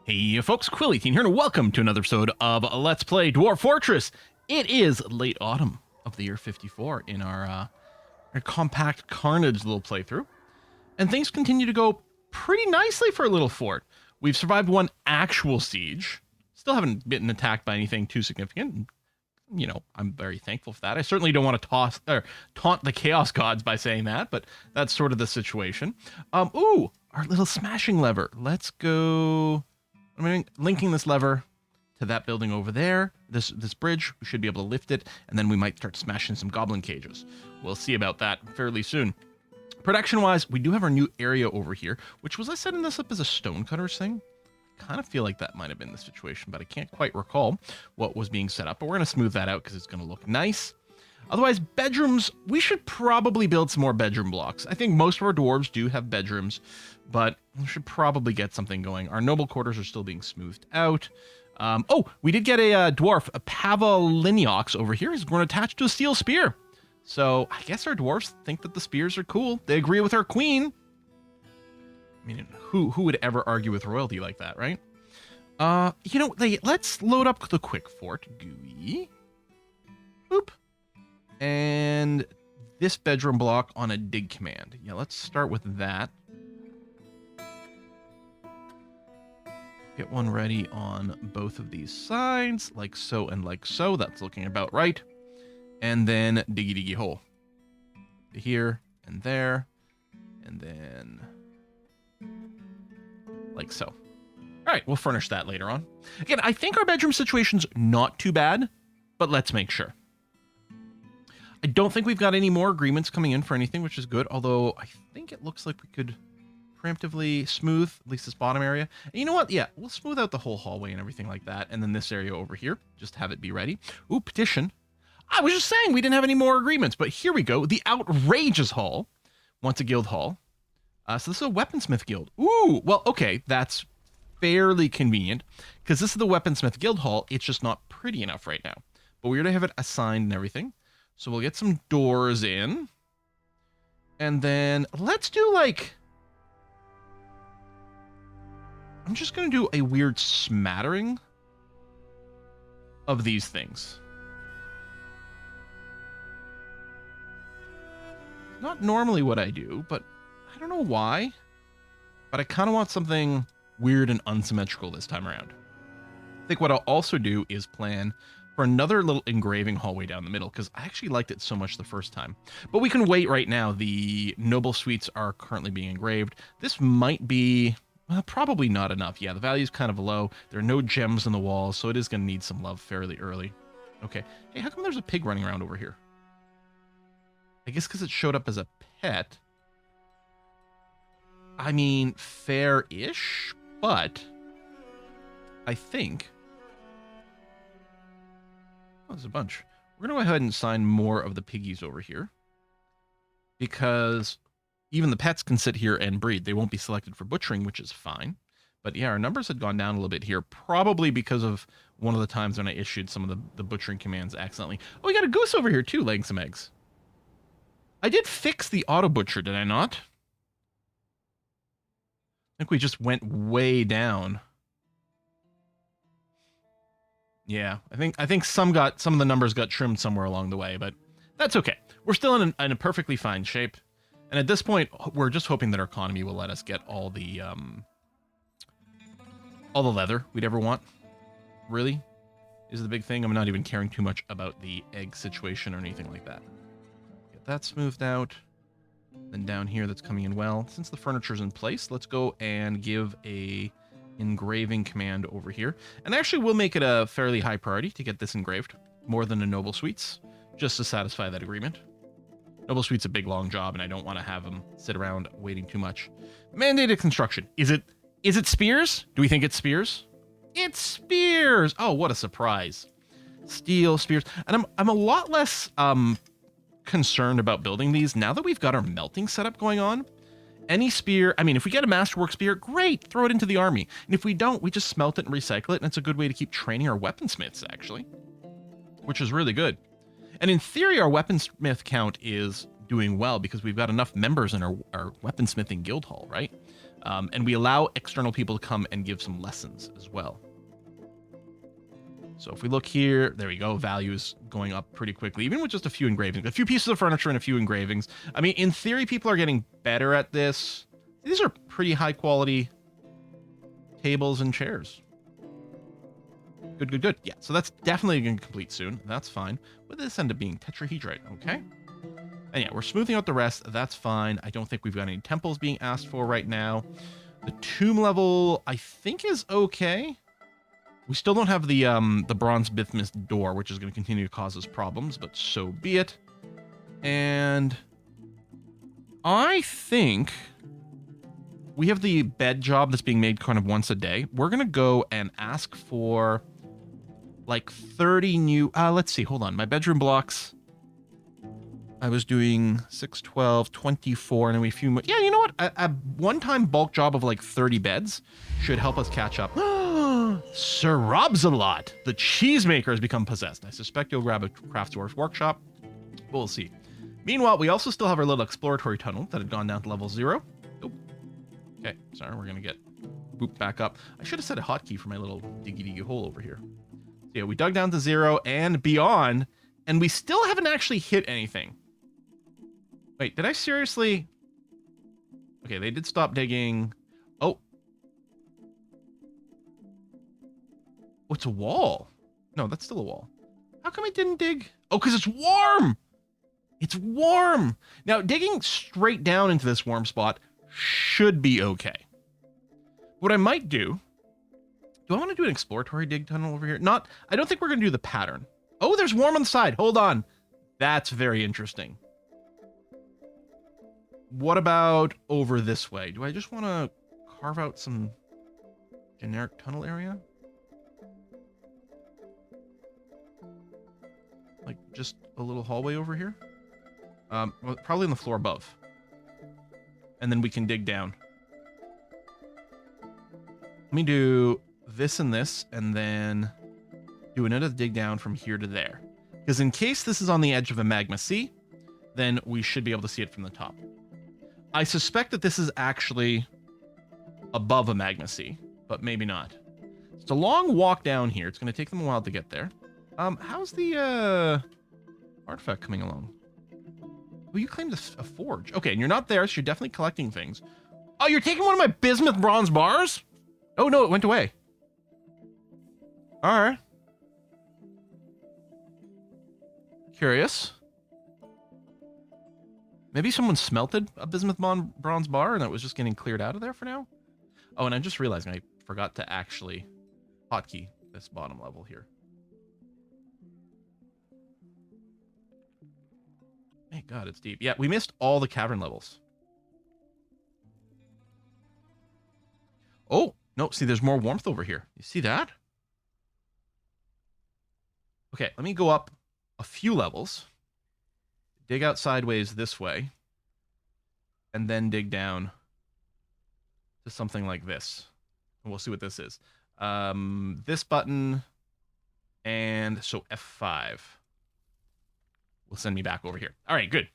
Hey folks, Quill18 here, and welcome to another episode of Let's Play Dwarf Fortress. It is late autumn of the year 54 in our compact Carnage little playthrough, and things continue to go pretty nicely for a little fort. We've survived one actual siege, still haven't been attacked by anything too significant. You know, I'm very thankful for that. I certainly don't want to taunt the Chaos Gods by saying that, but that's sort of the situation. Ooh, our little smashing lever. Let's go... I'm linking this lever to that building over there, this bridge. We should be able to lift it, and then we might start smashing some goblin cages. We'll see about that fairly soon. Production-wise, we do have our new area over here, which was I setting this up as a stonecutters thing? I kind of feel like that might have been the situation, but I can't quite recall what was being set up. But we're going to smooth that out because it's going to look nice. Otherwise, bedrooms, we should probably build some more bedroom blocks. I think most of our dwarves do have bedrooms, but we should probably get something going. Our noble quarters are still being smoothed out. Oh, we did get a dwarf, a Pavaliniox over here. He's going to attach to a steel spear. So I guess our dwarves think that the spears are cool. They agree with our queen. I mean, who would ever argue with royalty like that, right? You know, let's load up the quick fort. GUI. Boop. And this bedroom block on a dig command. Yeah, let's start with that. Get one ready on both of these sides, like so and like so. That's looking about right. And then diggy diggy hole. Here and there. And then like so. All right, we'll furnish that later on. Again, I think our bedroom situation's not too bad, but let's make sure. I don't think we've got any more agreements coming in for anything, which is good, although I think it looks like we could preemptively smooth at least this bottom area. And you know what? Yeah, we'll smooth out the whole hallway and everything like that, and then this area over here, just have it be ready. Ooh, petition. I was just saying we didn't have any more agreements, but here we go. The Outrageous Hall wants a guild hall. So this is a weaponsmith guild. Ooh, well, okay, that's fairly convenient, because this is the weaponsmith guild hall. It's just not pretty enough right now, but we're going to have it assigned and everything. So we'll get some doors in. And then let's do like... I'm just going to do a weird smattering of these things. Not normally what I do, but I don't know why. But I kind of want something weird and unsymmetrical this time around. I think what I'll also do is plan for another little engraving hallway down the middle, because I actually liked it so much the first time. But we can wait right now. The noble suites are currently being engraved. This might be probably not enough. Yeah, the value's kind of low. There are no gems in the walls, so it is going to need some love fairly early. Okay. Hey, how come there's a pig running around over here? I guess because it showed up as a pet. I mean, fair-ish, but I think... there's a bunch. We're going to go ahead and assign more of the piggies over here, because even the pets can sit here and breed. They won't be selected for butchering, which is fine. But yeah, our numbers had gone down a little bit here, probably because of one of the times when I issued some of the butchering commands accidentally. Oh, we got a goose over here too, laying some eggs. I did fix the auto butcher, did I not? I think we just went way down. Yeah, I think some of the numbers got trimmed somewhere along the way, but that's okay. We're still in a perfectly fine shape, and at this point, we're just hoping that our economy will let us get all the leather we'd ever want. Really, is the big thing. I'm not even caring too much about the egg situation or anything like that. Get that smoothed out. Then down here, that's coming in well. Since the furniture's in place, let's go and give a engraving command over here, and actually we'll make it a fairly high priority to get this engraved more than the noble suites, just to satisfy that agreement. Noble suite's a big long job, and I don't want to have them sit around waiting too much. Mandated construction. Is it spears? Do we think it's spears? It's spears. Oh, what a surprise. Steel spears. And I'm a lot less concerned about building these now that we've got our melting setup going on. Any spear, I mean, if we get a masterwork spear, great, throw it into the army. And if we don't, we just smelt it and recycle it, and it's a good way to keep training our weaponsmiths, actually. Which is really good. And in theory, our weaponsmith count is doing well because we've got enough members in our weaponsmithing guild hall, right? And we allow external people to come and give some lessons as well. So if we look here, there we go. Value is going up pretty quickly, even with just a few engravings, a few pieces of furniture and a few engravings. I mean, in theory, people are getting better at this. These are pretty high quality tables and chairs. Good, good, good. Yeah, so that's definitely going to complete soon. That's fine. With this end up being tetrahedrite, okay? And yeah, we're smoothing out the rest. That's fine. I don't think we've got any temples being asked for right now. The tomb level, I think, is okay. We still don't have the bronze bismuth door, which is going to continue to cause us problems, but so be it. And I think we have the bed job that's being made kind of once a day. We're going to go and ask for like 30 new... let's see. Hold on. My bedroom blocks... I was doing 6, 12, 24, and then we a few more. Yeah, you know what? A one-time bulk job of like 30 beds should help us catch up. Sir Robsalot, the cheesemaker, has become possessed. I suspect you'll grab a craft dwarf workshop. We'll see. Meanwhile, we also still have our little exploratory tunnel that had gone down to level 0. Oh. Okay, sorry, we're going to get booped back up. I should have set a hotkey for my little diggy hole over here. So yeah, we dug down to 0 and beyond, and we still haven't actually hit anything. Wait, did I seriously... Okay, they did stop digging. Oh. Oh, it's a wall. No, that's still a wall. How come it didn't dig? Oh, because it's warm! It's warm! Now, digging straight down into this warm spot should be okay. What I might do... Do I want to do an exploratory dig tunnel over here? Not... I don't think we're going to do the pattern. Oh, there's warm on the side. Hold on. That's very interesting. What about over this way? Do I just want to carve out some generic tunnel area? Like just a little hallway over here? Well, probably on the floor above. And then we can dig down. Let me do this and this, and then do another dig down from here to there. Because in case this is on the edge of a magma sea, then we should be able to see it from the top. I suspect that this is actually above a magma sea, but maybe not. It's a long walk down here. It's going to take them a while to get there. How's the artifact coming along? Oh, you claimed a forge. Okay, and you're not there, so you're definitely collecting things. Oh, you're taking one of my bismuth bronze bars? Oh, no, it went away. All right. Curious. Maybe someone smelted a bismuth bronze bar and it was just getting cleared out of there for now? Oh, and I'm just realizing I forgot to actually hotkey this bottom level here. Thank God, it's deep. Yeah, we missed all the cavern levels. Oh, no, see, there's more warmth over here. You see that? Okay, let me go up a few levels. Dig out sideways this way. And then dig down to something like this. And we'll see what this is. This button. And so F5 will send me back over here. All right, good.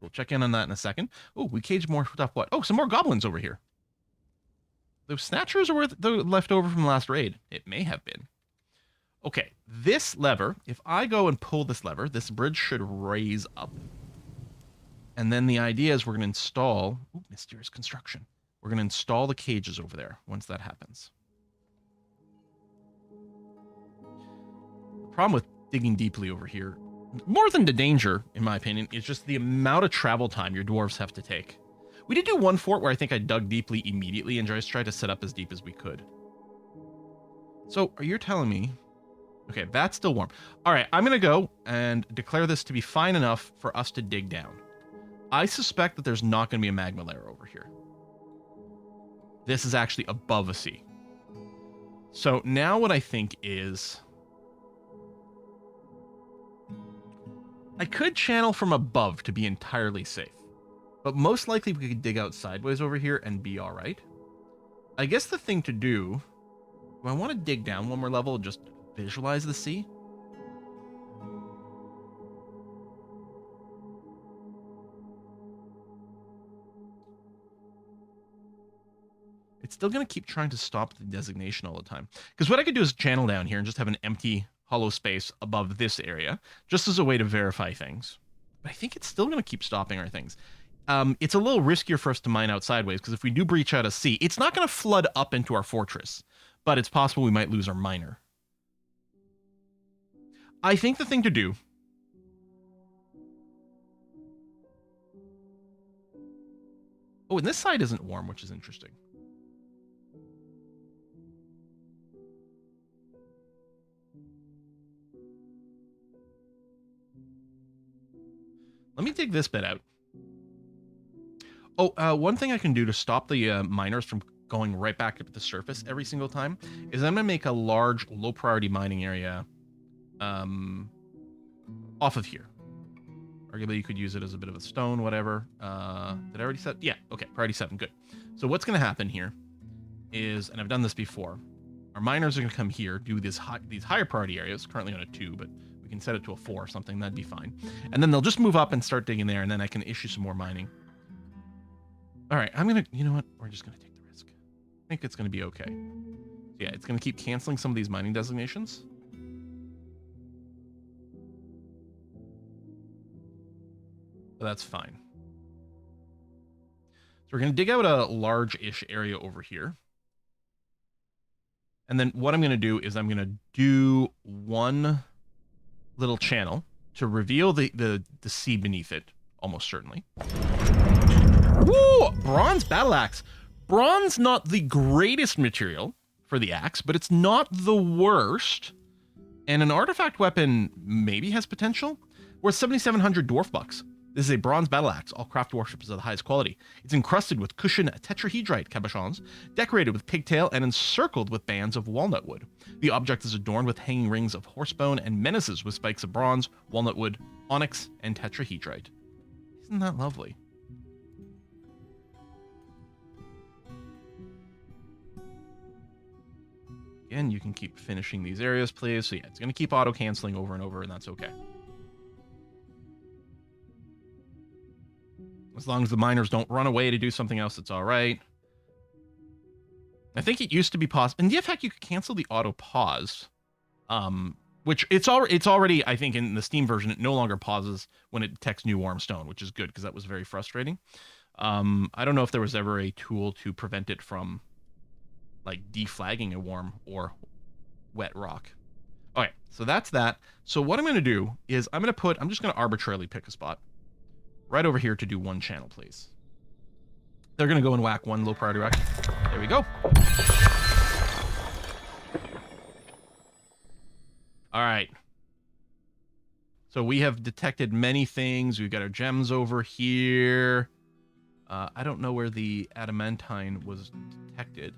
We'll check in on that in a second. Oh, we caged more stuff. What? Oh, some more goblins over here. Those snatchers are worth the left over from the last raid. It may have been. Okay, this lever, if I go and pull this lever, this bridge should raise up. And then the idea is we're going to install... Ooh, mysterious construction. We're going to install the cages over there once that happens. The problem with digging deeply over here, more than the danger, in my opinion, is just the amount of travel time your dwarves have to take. We did do one fort where I think I dug deeply immediately and just tried to set up as deep as we could. So, are you telling me... Okay, that's still warm. All right, I'm going to go and declare this to be fine enough for us to dig down. I suspect that there's not going to be a magma layer over here. This is actually above a sea. So now what I think is... I could channel from above to be entirely safe. But most likely we could dig out sideways over here and be all right. I guess the thing to do... Do I want to dig down one more level and just visualize the sea? it's still going to keep trying to stop the designation all the time. Because what I could do is channel down here and just have an empty hollow space above this area, just as a way to verify things. But I think it's still going to keep stopping our things. It's a little riskier for us to mine out sideways, because if we do breach out a sea, it's not going to flood up into our fortress, but it's possible we might lose our miner. I think the thing to do... Oh, and this side isn't warm, which is interesting. Let me dig this bit out. Oh, one thing I can do to stop the miners from going right back up to the surface every single time is I'm going to make a large, low-priority mining area off of here. Arguably, you could use it as a bit of a stone, whatever. Did I already set? Yeah, okay, priority 7, good. So what's going to happen here is, and I've done this before, our miners are going to come here, do these higher priority areas, currently on a 2, but we can set it to a 4 or something, that'd be fine. And then they'll just move up and start digging there, and then I can issue some more mining. All right, I'm going to, you know what? We're just going to take the risk. I think it's going to be okay. So yeah, it's going to keep canceling some of these mining designations. But that's fine. So we're going to dig out a large-ish area over here. And then what I'm going to do is I'm going to do one little channel to reveal the sea beneath it, almost certainly. Woo! Bronze battle axe. Bronze, not the greatest material for the axe, but it's not the worst. And an artifact weapon maybe has potential. Worth 7,700 dwarf bucks. This is a bronze battle axe. All craft warships are the highest quality. It's encrusted with cushion tetrahedrite cabochons, decorated with pigtail, and encircled with bands of walnut wood. The object is adorned with hanging rings of horsebone and menaces with spikes of bronze, walnut wood, onyx, and tetrahedrite. Isn't that lovely? Again, you can keep finishing these areas, please. So yeah, it's going to keep auto-canceling over and over, and that's okay. As long as the miners don't run away to do something else, it's all right. I think it used to be possible. In the effect, you could cancel the auto pause, which it's already, I think, in the Steam version, it no longer pauses when it detects new warm stone, which is good because that was very frustrating. I don't know if there was ever a tool to prevent it from like deflagging a warm or wet rock. Okay, so that's that. So what I'm going to do is I'm just going to arbitrarily pick a spot right over here to do one channel, please. They're going to go and whack one low priority rock. There we go. All right. So we have detected many things. We've got our gems over here. I don't know where the adamantine was detected.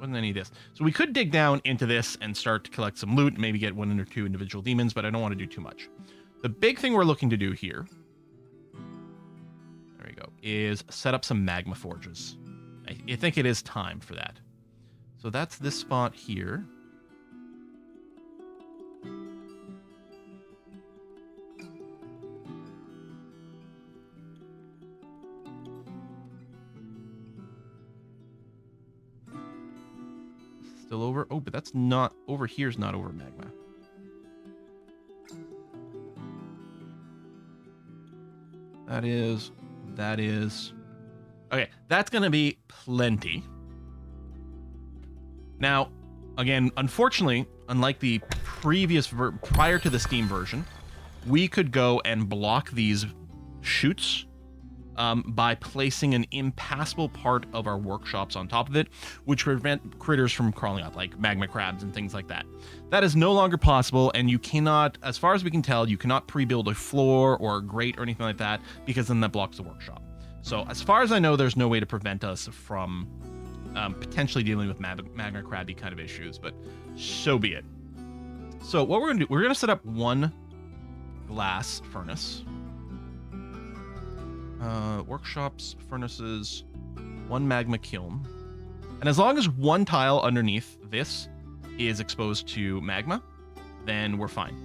Wasn't any of this. So we could dig down into this and start to collect some loot, maybe get 1 or 2 individual demons, but I don't want to do too much. The big thing we're looking to do here, there we go, is set up some magma forges. I think it is time for that. So that's this spot here. Still over. Oh, but that's not over here's not over magma. That is. Okay, that's going to be plenty. Now, again, unfortunately, unlike the previous prior to the Steam version, we could go and block these chutes by placing an impassable part of our workshops on top of it, which prevent critters from crawling up, like magma crabs and things like that. That is no longer possible, and you cannot, as far as we can tell, you cannot pre-build a floor or a grate or anything like that, because then that blocks the workshop. So as far as I know, there's no way to prevent us from potentially dealing with magma crabby kind of issues, but so be it. So what we're going to do, we're going to set up one glass furnace. Workshops, furnaces, one magma kiln. And as long as one tile underneath this is exposed to magma, then we're fine.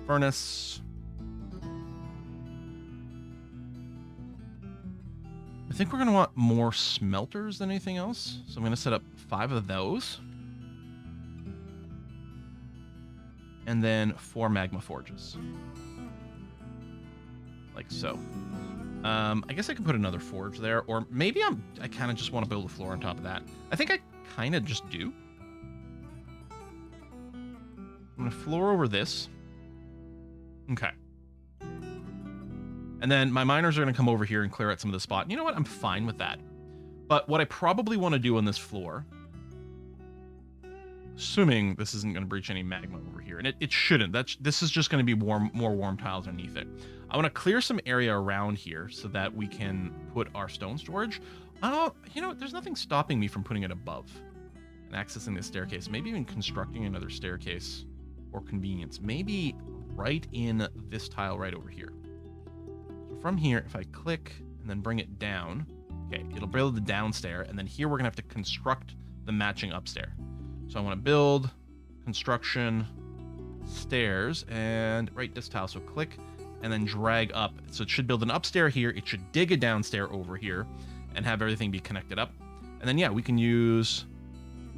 Furnace. I think we're going to want more smelters than anything else. So I'm going to set up 5 of those. And then 4 magma forges. Like so. I guess I could put another forge there, or maybe I kind of just want to build a floor on top of that. I think I kind of just do. I'm going to floor over this. Okay. And then my miners are going to come over here and clear out some of the spot. You know what? I'm fine with that. But what I probably want to do on this floor, assuming this isn't going to breach any magma over here, and it shouldn't. This is just going to be more warm tiles underneath it. I want to clear some area around here so that we can put our stone storage. You know, there's nothing stopping me from putting it above and accessing this staircase. Maybe even constructing another staircase for convenience. Maybe right in this tile right over here. So from here, if I click and then bring it down, okay, it'll build the downstair, and then here we're going to have to construct the matching upstair. So I want to build, construction, stairs, and right this tile. So click and then drag up. So it should build an upstair here. It should dig a downstair over here and have everything be connected up. And then, yeah, we can use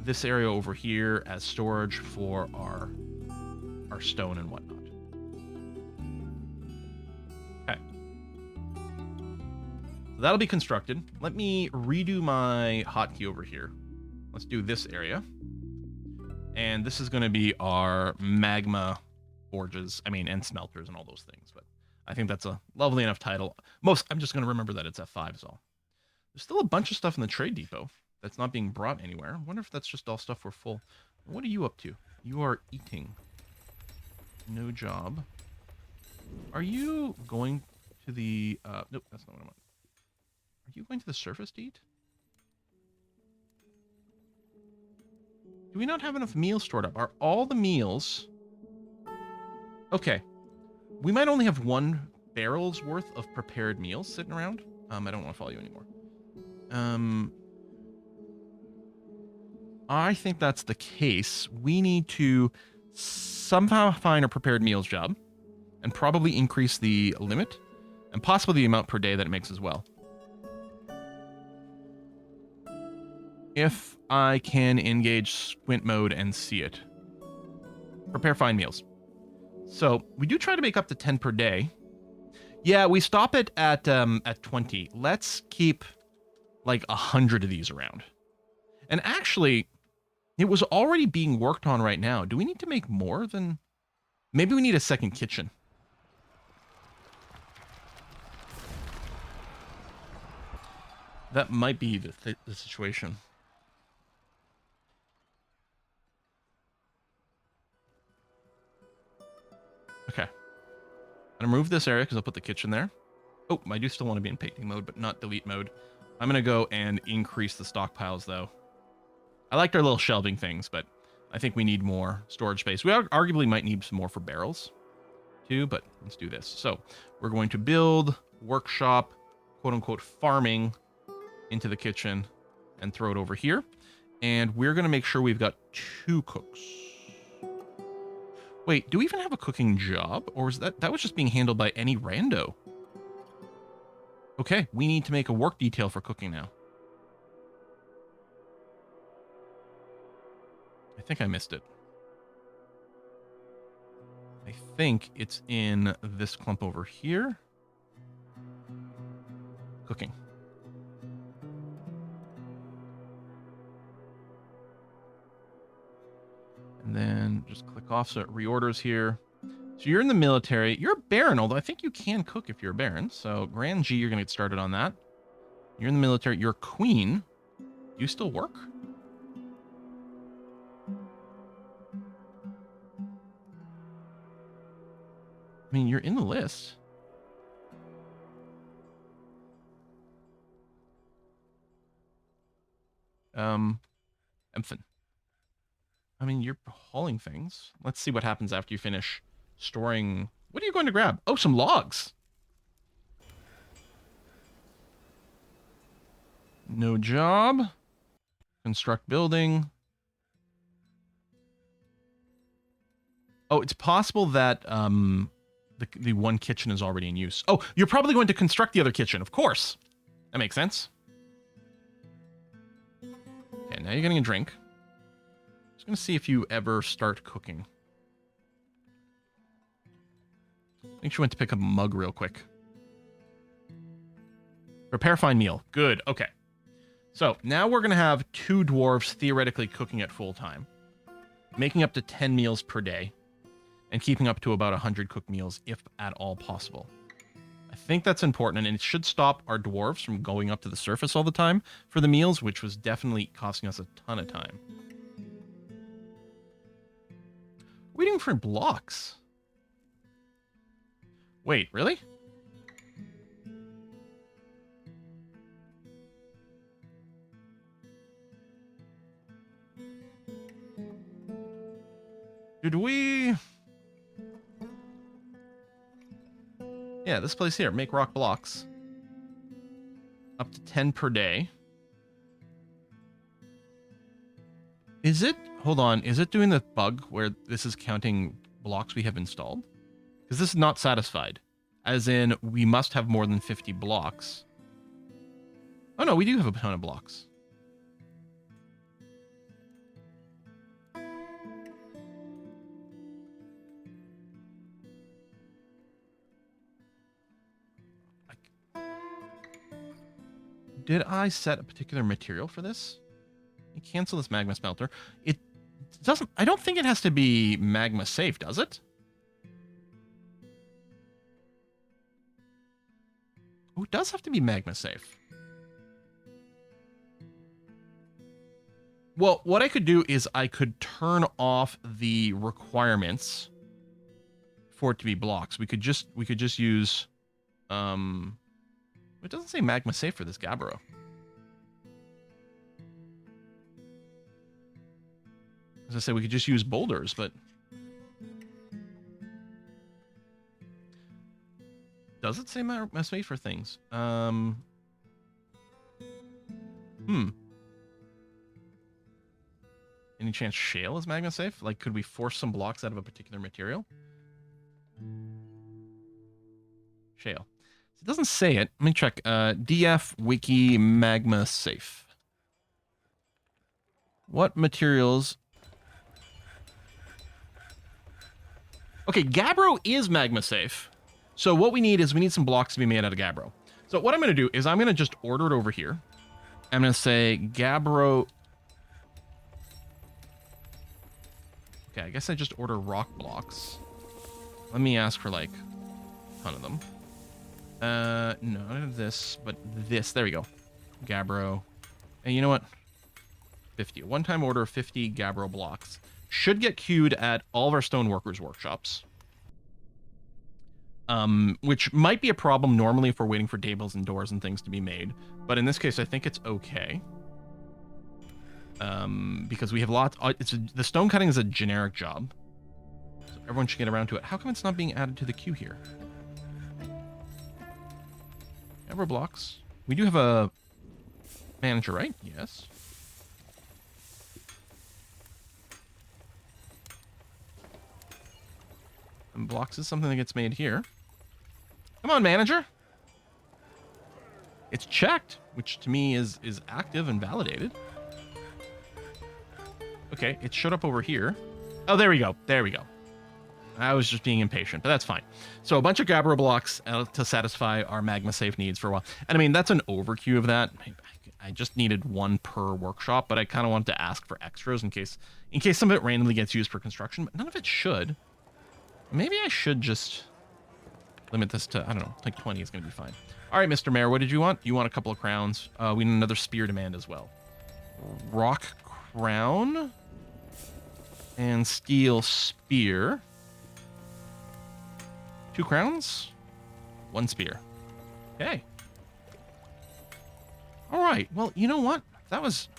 this area over here as storage for our stone and whatnot. Okay. So that'll be constructed. Let me redo my hotkey over here. Let's do this area. And this is going to be our magma forges, and smelters and all those things. But I think that's a lovely enough title. I'm just going to remember that it's F5 is all. There's still a bunch of stuff in the trade depot that's not being brought anywhere. I wonder if that's just all stuff we're full. What are you up to? You are eating. No job. Are you going to the... nope, that's not what I want. Are you going to the surface to eat? Do we not have enough meals stored up? Are all the meals... Okay. We might only have 1 barrel's worth of prepared meals sitting around. I don't want to follow you anymore. I think that's the case. We need to somehow find a prepared meals job and probably increase the limit and possibly the amount per day that it makes as well. If I can engage squint mode and see it. Prepare fine meals. So we do try to make up to 10 per day. Yeah, we stop it at 20. Let's keep like 100 of these around. And actually, it was already being worked on right now. Do we need to make more than... Maybe we need a second kitchen. That might be the situation. Okay. I'm going to move this area because I'll put the kitchen there. Oh, I do still want to be in painting mode, but not delete mode. I'm going to go and increase the stockpiles, though. I liked our little shelving things, but I think we need more storage space. We arguably might need some more for barrels, too, but let's do this. So we're going to build workshop, quote-unquote, farming into the kitchen and throw it over here. And we're going to make sure we've got 2 cooks. Wait, do we even have a cooking job? Or is that was just being handled by any rando? Okay, we need to make a work detail for cooking now. I think I missed it. I think it's in this clump over here. Cooking. And then just click off so it reorders here. So you're in the military. You're a baron, although I think you can cook if you're a baron. So Grand G, you're going to get started on that. You're in the military. You're a queen. Do you still work? I mean, you're in the list. Emphin. I mean, you're hauling things. Let's see what happens after you finish storing. What are you going to grab? Oh, some logs. No job. Construct building. Oh, it's possible that the one kitchen is already in use. Oh, you're probably going to construct the other kitchen, of course. That makes sense. Okay, now you're getting a drink. Just gonna see if you ever start cooking. I think she went to pick up a mug real quick. Prepare fine meal. Good. Okay. So now we're gonna have 2 dwarves theoretically cooking at full time, making up to 10 meals per day, and keeping up to about 100 cooked meals if at all possible. I think that's important, and it should stop our dwarves from going up to the surface all the time for the meals, which was definitely costing us a ton of time. Waiting for blocks. Wait, really? Did we... Yeah, this place here. Make rock blocks. Up to 10 per day. Is it... Hold on. Is it doing the bug where this is counting blocks we have installed? Because this is not satisfied. As in, we must have more than 50 blocks. Oh no, we do have a ton of blocks. Did I set a particular material for this? You cancel this magma smelter. It doesn't... I don't think it has to be magma safe, does it? Oh, it does have to be magma safe. Well, what I could do is I could turn off the requirements for it to be blocks. We could just use... It doesn't say magma safe for this Gabbro. As I say, we could just use boulders, but... Does it say magma safe for things? Any chance shale is magma safe? Like, could we force some blocks out of a particular material? Shale. It doesn't say it. Let me check. DF wiki magma safe. What materials? Okay, Gabbro is magma safe. So what we need is we need some blocks to be made out of Gabbro. So what I'm going to do is I'm going to just order it over here. I'm going to say Gabbro. Okay, I guess I just order rock blocks. Let me ask for like a ton of them. No, none of this, but this. There we go. Gabbro. And you know what? 50. A one-time order of 50 Gabbro blocks. Should get queued at all of our stoneworkers' workshops. Which might be a problem normally if we're waiting for tables and doors and things to be made. But in this case, I think it's okay. Because we have lots... the stone cutting is a generic job. So everyone should get around to it. How come it's not being added to the queue here? Gabbro blocks. We do have a manager, right? Yes. And blocks is something that gets made here. Come on, manager. It's checked, which to me is active and validated. Okay, it showed up over here. Oh, there we go. There we go. I was just being impatient, but that's fine. So a bunch of Gabbro blocks to satisfy our magma safe needs for a while. And I mean, that's an overqueue of that. I just needed one per workshop, but I kind of wanted to ask for extras in case some of it randomly gets used for construction, but none of it should. Maybe I should just limit this to, I don't know, like 20 is going to be fine. All right, Mr. Mayor, what did you want? You want a couple of crowns. We need another spear demand as well. Rock crown and steel spear. 2 crowns, 1 spear. Okay. All right. Well, you know what? That was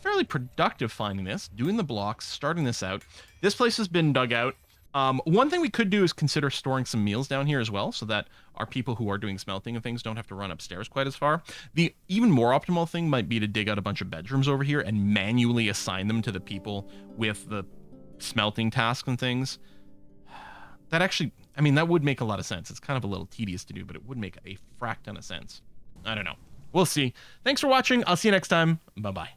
fairly productive finding this, doing the blocks, starting this out. This place has been dug out. One thing we could do is consider storing some meals down here as well, so that our people who are doing smelting and things don't have to run upstairs quite as far. The even more optimal thing might be to dig out a bunch of bedrooms over here and manually assign them to the people with the smelting tasks and things. That actually, I mean, that would make a lot of sense. It's kind of a little tedious to do, but it would make a frack ton of sense. I don't know. We'll see. Thanks for watching. I'll see you next time. Bye-bye.